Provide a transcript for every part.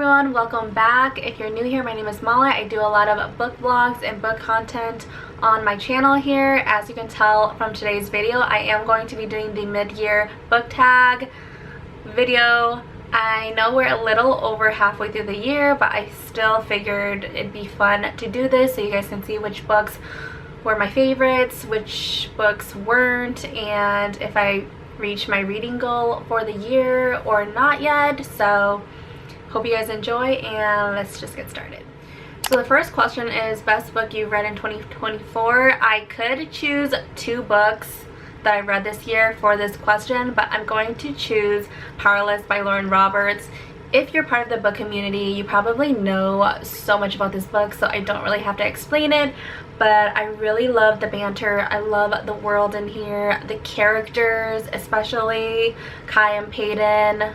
everyone, welcome back. If you're new here, my name is Mala. I do a lot of book vlogs and book content on my channel here. As you can tell from today's video, I am going to be doing the mid-year book tag video. I know we're a little over halfway through the year, but I still figured it'd be fun to do this so you guys can see which books were my favorites, which books weren't, and if I reached my reading goal for the year or not yet. So hope you guys enjoy, and let's just get started. So the first question is best book you've read in 2024. I could choose two books that I've read this year for this question, but I'm going to choose Powerless by Lauren Roberts. If you're part of the book community, you probably know so much about this book, so I don't really have to explain it, but I really love the banter. I love the world in here, the characters, especially Kai and Peyton.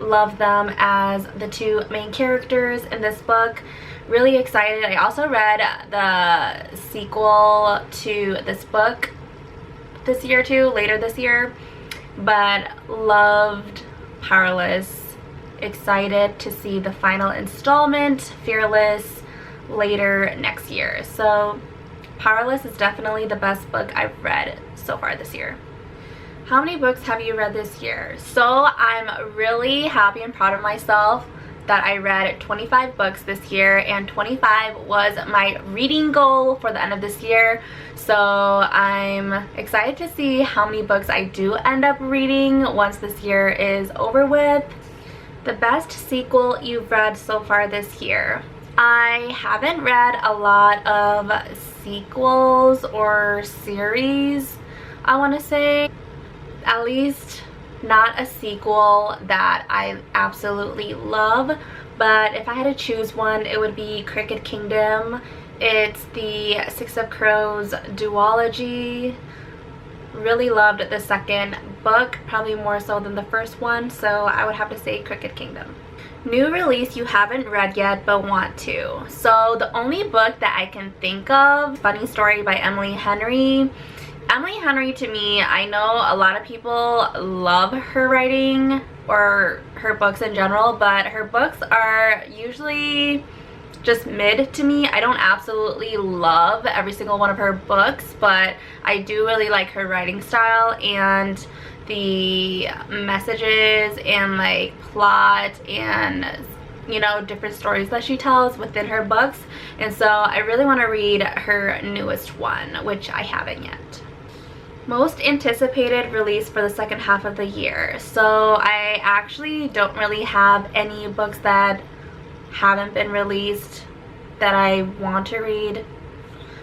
Love them as the two main characters in this book. Really excited. I also read the sequel to this book this year too, later this year, but loved Powerless. Excited to see the final installment, Fearless, later next year. So Powerless is definitely the best book I've read so far this year. How many books have you read this year? So I'm really happy and proud of myself that I read 25 books this year, and 25 was my reading goal for the end of this year. So I'm excited to see how many books I do end up reading once this year is over with. The best sequel you've read so far this year. I haven't read a lot of sequels or series, I want to say. At least not a sequel that I absolutely love, but if I had to choose one, it would be Cricket Kingdom. It's the Six of Crows duology. Really loved the second book, probably more so than the first one, so I would have to say Cricket Kingdom. New release you haven't read yet but want to. So the only book that I can think of, Funny Story by Emily Henry. Emily Henry, to me, I know a lot of people love her writing or her books in general, but her books are usually just mid to me. I don't absolutely love every single one of her books, but I do really like her writing style and the messages and like plot and, you know, different stories that she tells within her books. And so I really want to read her newest one, which I haven't yet. Most anticipated release for the second half of the year. So I actually don't really have any books that haven't been released that I want to read.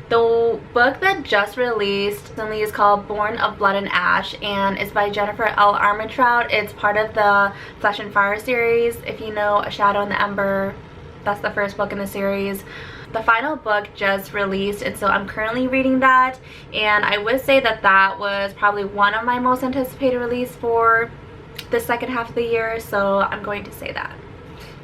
The book that just released recently is called Born of Blood and Ash, and it's by Jennifer L. Armentrout. It's part of the Flesh and Fire series. If you know A Shadow in the Ember, that's the first book in the series. The final book just released, and so I'm currently reading that, and I would say that that was probably one of my most anticipated release for the second half of the year, so I'm going to say that.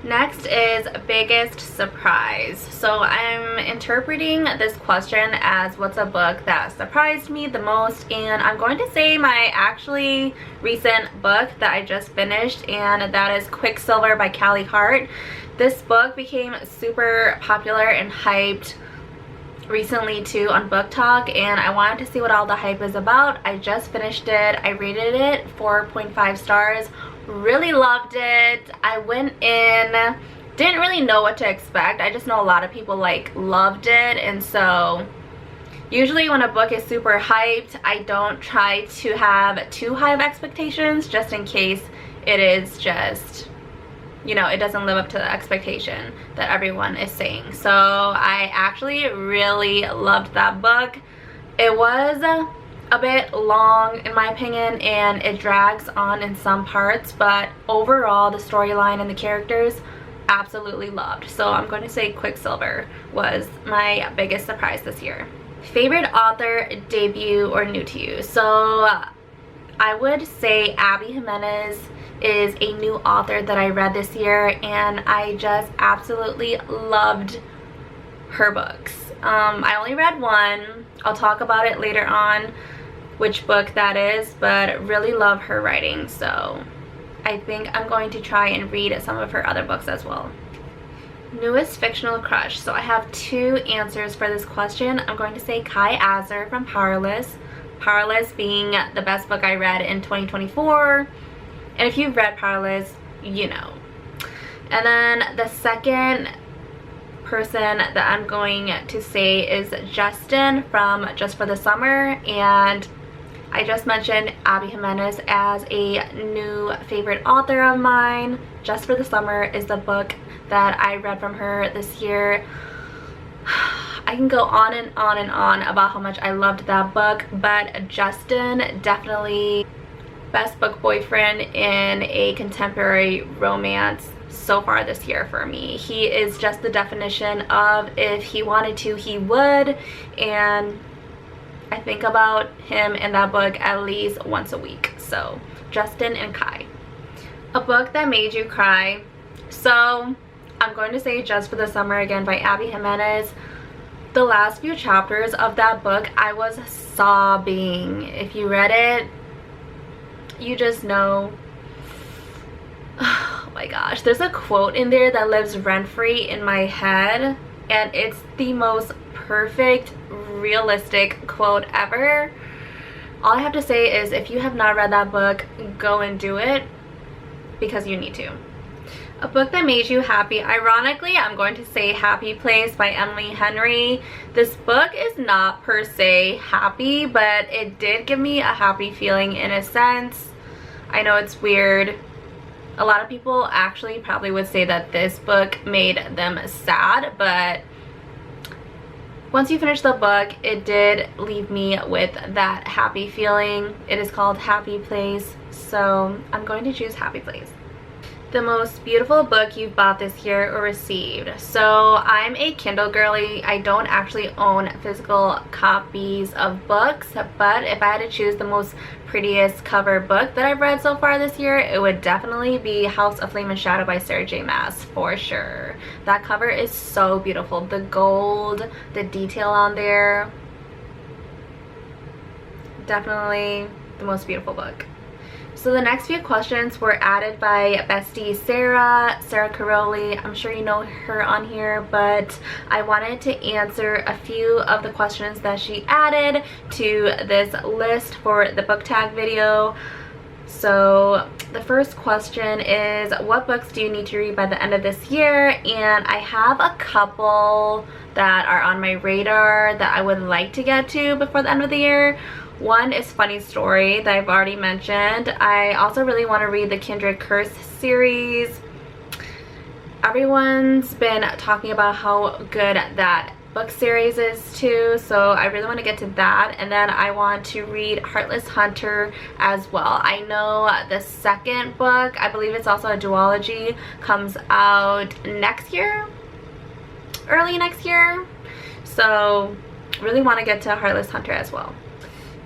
Next is biggest surprise. So I'm interpreting this question as what's a book that surprised me the most, and I'm going to say my actually recent book that I just finished, and that is Quicksilver by Callie Hart. This book became super popular and hyped recently too on Book Talk, and I wanted to see what all the hype is about. I just finished it. I rated it 4.5 stars. Really loved it. I went in, didn't really know what to expect. I just know a lot of people like loved it, and so usually when a book is super hyped, I don't try to have too high of expectations just in case it is just, you know, it doesn't live up to the expectation that everyone is saying. So I actually really loved that book. It was a bit long in my opinion, and it drags on in some parts, but overall the storyline and the characters absolutely loved. So I'm going to say Quicksilver was my biggest surprise this year. Favorite author, debut, or new to you? So I would say Abby Jimenez is a new author that I read this year, and I just absolutely loved her books. I only read one. I'll talk about it later on, which book that is, but really love her writing, so I think I'm going to try and read some of her other books as well. Newest fictional crush. So I have two answers for this question. I'm going to say Kai Azar from Powerless. Powerless being the best book I read in 2024. And if you've read Powerless, you know. And then the second person that I'm going to say is Justin from Just for the Summer. And I just mentioned Abby Jimenez as a new favorite author of mine. Just for the Summer is the book that I read from her this year. I can go on and on and on about how much I loved that book, but Justin, definitely best book boyfriend in a contemporary romance so far this year for me. He is just the definition of if he wanted to, he would, and I think about him in that book at least once a week. So Justin and Kai. A book that made you cry. So I'm going to say Just for the Summer again by Abby Jimenez. The last few chapters of that book, I was sobbing. If you read it, you just know. Oh my gosh, there's a quote in there that lives rent-free in my head, and it's the most perfect, realistic quote ever. All I have to say is if you have not read that book, go and do it, because you need to. A book that made you happy. Ironically, I'm going to say Happy Place by Emily Henry. This book is not per se happy, but it did give me a happy feeling in a sense. I know it's weird. A lot of people actually probably would say that this book made them sad, but once you finish the book, it did leave me with that happy feeling. It is called Happy Place, so I'm going to choose Happy Place. The most beautiful book you've bought this year or received. So I'm a Kindle girly. I don't actually own physical copies of books, but if I had to choose the most prettiest cover book that I've read so far this year, it would definitely be House of Flame and Shadow by Sarah J Maas, for sure. That cover is so beautiful. The gold, the detail on there. Definitely the most beautiful book. So the next few questions were added by bestie Sarah Caroli. I'm sure you know her on here, but I wanted to answer a few of the questions that she added to this list for the book tag video. So the first question is, what books do you need to read by the end of this year? And I have a couple that are on my radar that I would like to get to before the end of the year. One is Funny Story that I've already mentioned. I also really want to read the Kindred Curse series. Everyone's been talking about how good that book series is too, so I really want to get to that. And then I want to read Heartless Hunter as well. I know the second book, I believe it's also a duology, comes out next year, early next year, so really want to get to Heartless Hunter as well.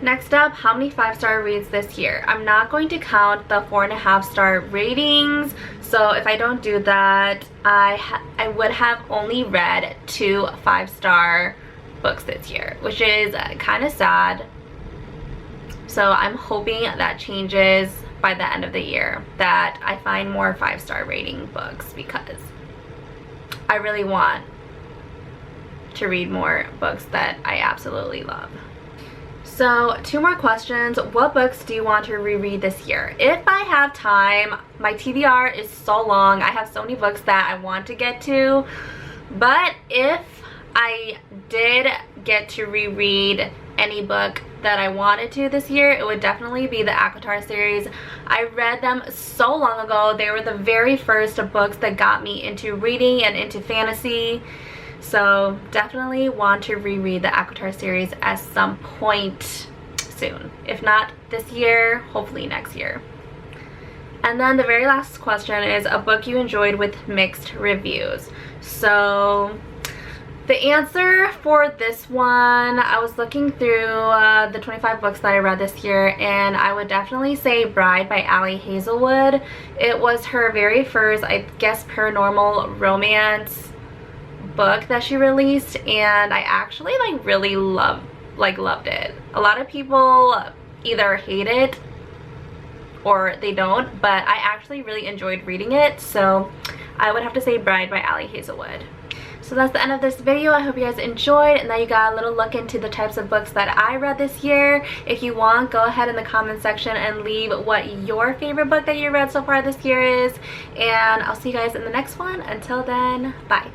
Next up, how many 5-star reads this year? I'm not going to count the 4.5-star ratings, so if I don't do that, I would have only read 2 5-star books this year, which is kind of sad. So I'm hoping that changes by the end of the year, that I find more 5-star rating books, because I really want to read more books that I absolutely love. So 2 more questions. What books do you want to reread this year? If I have time, my TBR is so long. I have so many books that I want to get to. But if I did get to reread any book that I wanted to this year, it would definitely be the ACOTAR series. I read them so long ago. They were the very first books that got me into reading and into fantasy. So definitely want to reread the ACOTAR series at some point soon. If not this year, hopefully next year. And then the very last question is a book you enjoyed with mixed reviews. So the answer for this one, I was looking through the 25 books that I read this year, and I would definitely say Bride by Ali Hazelwood. It was her very first, I guess, paranormal romance book that she released, and I actually really loved it. A lot of people either hate it or they don't, but I actually really enjoyed reading it, so I would have to say Bride by Ali Hazelwood. So that's the end of this video. I hope you guys enjoyed and that you got a little look into the types of books that I read this year. If you want, go ahead in the comment section and leave what your favorite book that you read so far this year is. And I'll see you guys in the next one. Until then, bye.